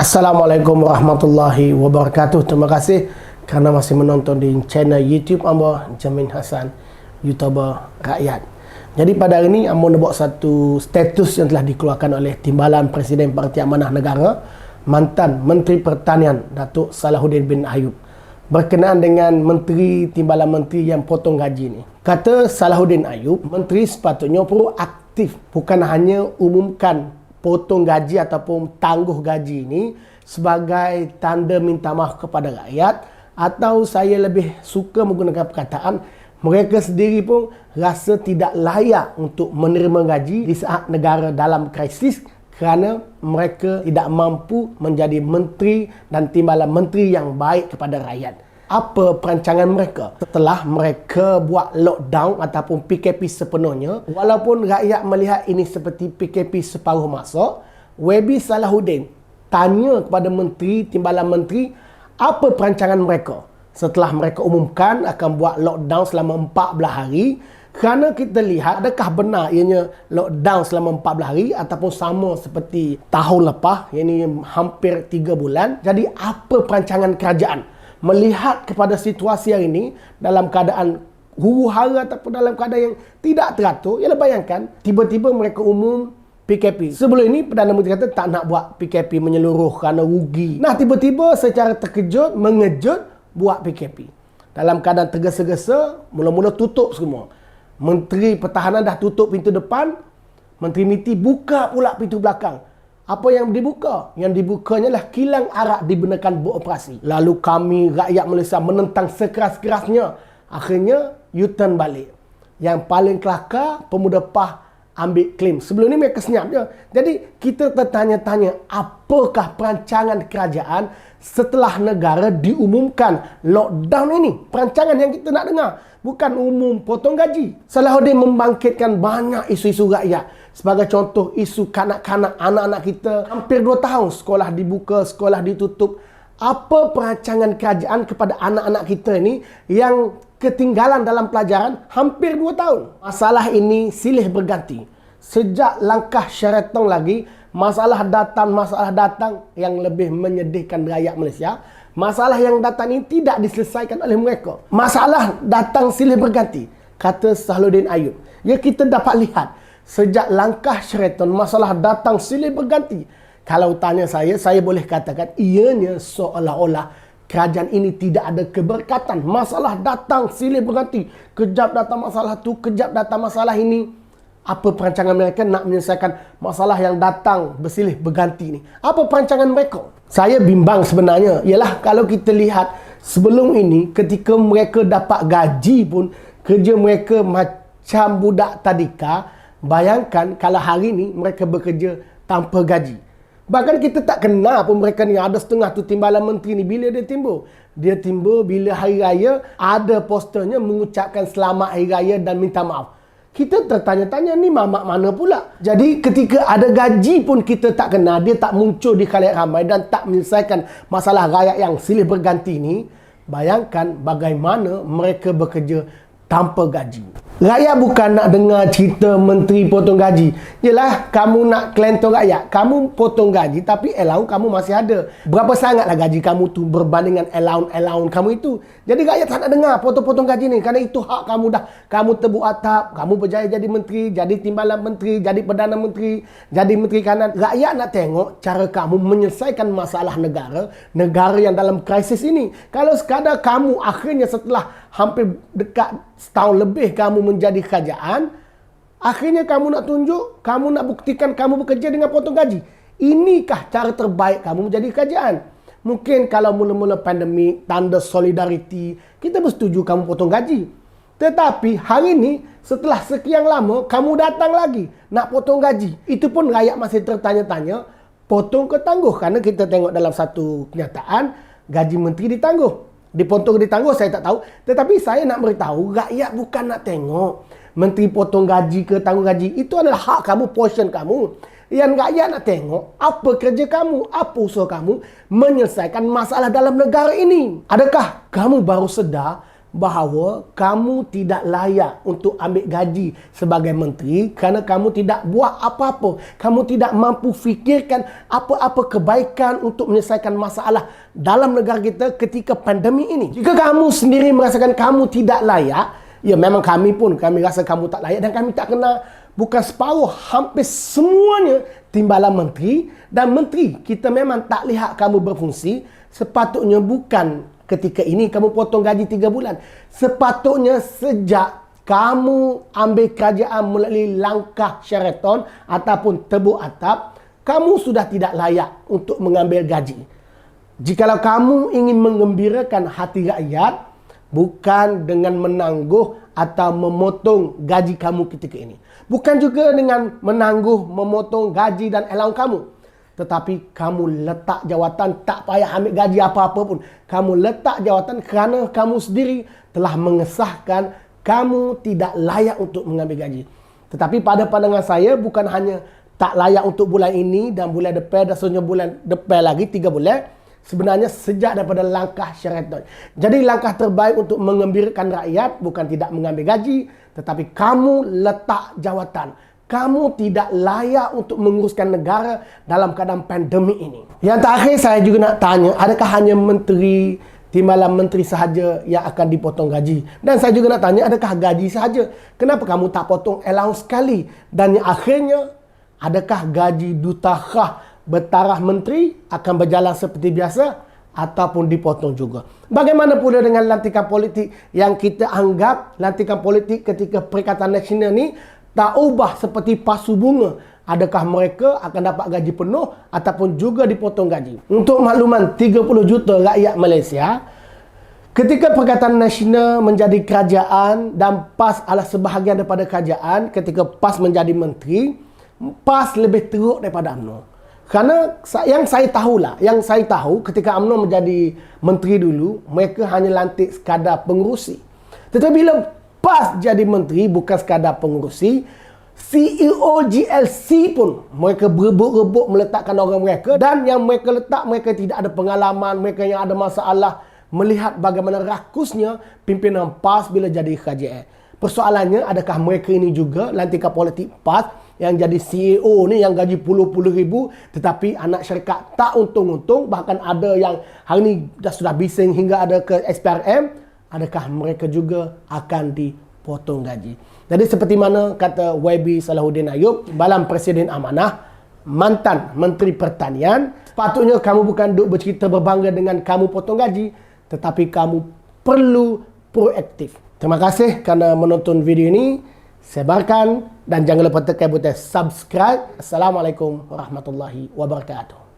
Assalamualaikum warahmatullahi wabarakatuh. Terima kasih kerana masih menonton di channel YouTube amba Jamin Hassan, YouTuber rakyat. Jadi pada hari ini amba nak buat satu status yang telah dikeluarkan oleh Timbalan Presiden Parti Amanah Negara, mantan Menteri Pertanian Datuk Salahuddin bin Ayub, berkenaan dengan Timbalan Menteri yang potong gaji ni. Kata Salahuddin Ayub, Menteri sepatutnya proaktif, bukan hanya umumkan potong gaji ataupun tangguh gaji ini sebagai tanda minta maaf kepada rakyat, atau saya lebih suka menggunakan perkataan mereka sendiri pun rasa tidak layak untuk menerima gaji di saat negara dalam krisis kerana mereka tidak mampu menjadi menteri dan timbalan menteri yang baik kepada rakyat. Apa perancangan mereka setelah mereka buat lockdown ataupun PKP sepenuhnya? Walaupun rakyat melihat ini seperti PKP separuh masa, Webi Salahuddin tanya kepada menteri, timbalan menteri, apa perancangan mereka setelah mereka umumkan akan buat lockdown selama 14 hari. Kerana kita lihat, adakah benar ianya lockdown selama 14 hari ataupun sama seperti tahun lepas, yang ini hampir 3 bulan. Jadi apa perancangan kerajaan melihat kepada situasi hari ini dalam keadaan huru-hara ataupun dalam keadaan yang tidak teratur? Ialah bayangkan tiba-tiba mereka umum PKP. Sebelum ini Perdana Menteri kata tak nak buat PKP menyeluruh kerana rugi. Nah, tiba-tiba secara terkejut, mengejut buat PKP. Dalam keadaan tergesa-gesa, mula-mula tutup semua. Menteri Pertahanan dah tutup pintu depan, Menteri MITI buka pula pintu belakang. Apa yang dibuka? Yang dibukanya adalah kilang arak dibenarkan beroperasi. Lalu kami rakyat Malaysia menentang sekeras-kerasnya. Akhirnya U-turn balik. Yang paling kelakar, Pemuda PAH ambil klaim. Sebelum ni mereka senyap je. Jadi kita tertanya-tanya, apakah perancangan kerajaan setelah negara diumumkan lockdown ini? Perancangan yang kita nak dengar. Bukan umum potong gaji. Salahuddin membangkitkan banyak isu-isu rakyat. Sebagai contoh, isu kanak-kanak, anak-anak kita hampir 2 tahun sekolah dibuka, sekolah ditutup. Apa perancangan kerajaan kepada anak-anak kita ini yang ketinggalan dalam pelajaran hampir 2 tahun? Masalah ini silih berganti. Sejak langkah Sheraton lagi, masalah datang yang lebih menyedihkan rakyat Malaysia. Masalah yang datang ini tidak diselesaikan oleh mereka. Masalah datang silih berganti, kata Salahuddin Ayub. Ya, kita dapat lihat sejak langkah Sheraton, masalah datang silih berganti. Kalau tanya saya boleh katakan ianya seolah-olah kerajaan ini tidak ada keberkatan. Masalah datang silih berganti. Kejap datang masalah tu, kejap datang masalah ini. Apa perancangan mereka nak menyelesaikan masalah yang datang bersilih berganti ni? Apa perancangan mereka? Saya bimbang sebenarnya. Ialah kalau kita lihat sebelum ini, ketika mereka dapat gaji pun, kerja mereka macam budak tadika. Bayangkan kalau hari ini mereka bekerja tanpa gaji. Bahkan kita tak kenal pun mereka ni. Ada setengah tu timbalan menteri ni, bila dia timbul? Dia timbul bila hari raya, ada posternya mengucapkan selamat hari raya dan minta maaf. Kita tertanya-tanya, ni mamak mana pula? Jadi ketika ada gaji pun kita tak kenal, dia tak muncul di khalayak ramai dan tak menyelesaikan masalah rakyat yang silih berganti ni. Bayangkan bagaimana mereka bekerja tanpa gaji. Rakyat bukan nak dengar cerita menteri potong gaji. Yelah, kamu nak kelentong rakyat. Kamu potong gaji tapi allowance kamu masih ada. Berapa sangatlah gaji kamu tu berbanding dengan allowance kamu itu. Jadi rakyat tak nak dengar potong-potong gaji ni. Kerana itu hak kamu dah. Kamu tebuk atap, kamu berjaya jadi menteri, jadi timbalan menteri, jadi Perdana Menteri, jadi Menteri Kanan. Rakyat nak tengok cara kamu menyelesaikan masalah negara yang dalam krisis ini. Kalau sekadar kamu akhirnya setelah hampir dekat setahun lebih kamu menjadi kerajaan, akhirnya kamu nak tunjuk, kamu nak buktikan kamu bekerja dengan potong gaji. Inikah cara terbaik kamu menjadi kerajaan? Mungkin kalau mula-mula pandemik, tanda solidariti, kita bersetuju kamu potong gaji. Tetapi hari ini, setelah sekian lama, kamu datang lagi nak potong gaji. Itu pun rakyat masih tertanya-tanya, potong ke tangguh? Kerana kita tengok dalam satu kenyataan, gaji menteri ditangguh. Dipotong ditangguh saya tak tahu. Tetapi saya nak beritahu, rakyat bukan nak tengok menteri potong gaji ke tangguh gaji. Itu adalah hak kamu, portion kamu. Yang rakyat nak tengok apa kerja kamu, apa usaha kamu menyelesaikan masalah dalam negara ini. Adakah kamu baru sedar bahawa kamu tidak layak untuk ambil gaji sebagai menteri kerana kamu tidak buat apa-apa. Kamu tidak mampu fikirkan apa-apa kebaikan untuk menyelesaikan masalah dalam negara kita ketika pandemik ini. Jika kamu sendiri merasakan kamu tidak layak, ya memang kami rasa kamu tak layak dan kami tak kena bukan separuh, hampir semuanya timbalan menteri, dan menteri kita memang tak lihat kamu berfungsi. Sepatutnya bukan ketika ini kamu potong gaji 3 bulan. Sepatutnya sejak kamu ambil kerajaan melalui langkah Sheraton ataupun tebuk atap, kamu sudah tidak layak untuk mengambil gaji. Jikalau kamu ingin mengembirakan hati rakyat, bukan dengan menangguh atau memotong gaji kamu ketika ini. Bukan juga dengan menangguh, memotong gaji dan allowance kamu. Tetapi kamu letak jawatan, tak payah ambil gaji apa-apa pun. Kamu letak jawatan kerana kamu sendiri telah mengesahkan kamu tidak layak untuk mengambil gaji. Tetapi pada pandangan saya, bukan hanya tak layak untuk bulan ini dan bulan depan dan seterusnya bulan depan lagi 3 bulan. Sebenarnya sejak daripada langkah Sheraton. Jadi langkah terbaik untuk mengembirakan rakyat bukan tidak mengambil gaji, tetapi kamu letak jawatan. Kamu tidak layak untuk menguruskan negara dalam keadaan pandemik ini. Yang terakhir saya juga nak tanya, adakah hanya menteri, timbalan menteri sahaja yang akan dipotong gaji? Dan saya juga nak tanya, adakah gaji sahaja? Kenapa kamu tak potong allowance sekali? Dan yang akhirnya, adakah gaji duta khas bertaraf menteri akan berjalan seperti biasa ataupun dipotong juga? Bagaimana pula dengan lantikan politik yang kita anggap lantikan politik ketika Perikatan Nasional ni tak ubah seperti pasu bunga? Adakah mereka akan dapat gaji penuh ataupun juga dipotong gaji? Untuk makluman 30 juta rakyat Malaysia, ketika Perikatan Nasional menjadi kerajaan dan PAS adalah sebahagian daripada kerajaan, ketika PAS menjadi menteri, PAS lebih teruk daripada UMNO. Kerana yang saya tahu ketika UMNO menjadi menteri dulu, mereka hanya lantik sekadar pengurusi. Tetapi bila PAS jadi menteri, bukan sekadar pengurusi, CEO GLC pun mereka berebut-rebut meletakkan orang mereka, dan yang mereka letak, mereka tidak ada pengalaman, mereka yang ada masalah. Melihat bagaimana rakusnya pimpinan PAS bila jadi kerajaan. Persoalannya, adakah mereka ini juga lantikan politik PAS yang jadi CEO ni yang gaji puluh-puluh ribu, tetapi anak syarikat tak untung-untung, bahkan ada yang hari ni sudah bising hingga ada ke SPRM, adakah mereka juga akan dipotong gaji? Jadi seperti mana kata YB Salahuddin Ayub, Balang Presiden Amanah, mantan Menteri Pertanian, sepatutnya kamu bukan duk bercerita berbangga dengan kamu potong gaji, tetapi kamu perlu proaktif. Terima kasih kerana menonton video ini. Sebarkan dan jangan lupa tekan butang subscribe. Assalamualaikum warahmatullahi wabarakatuh.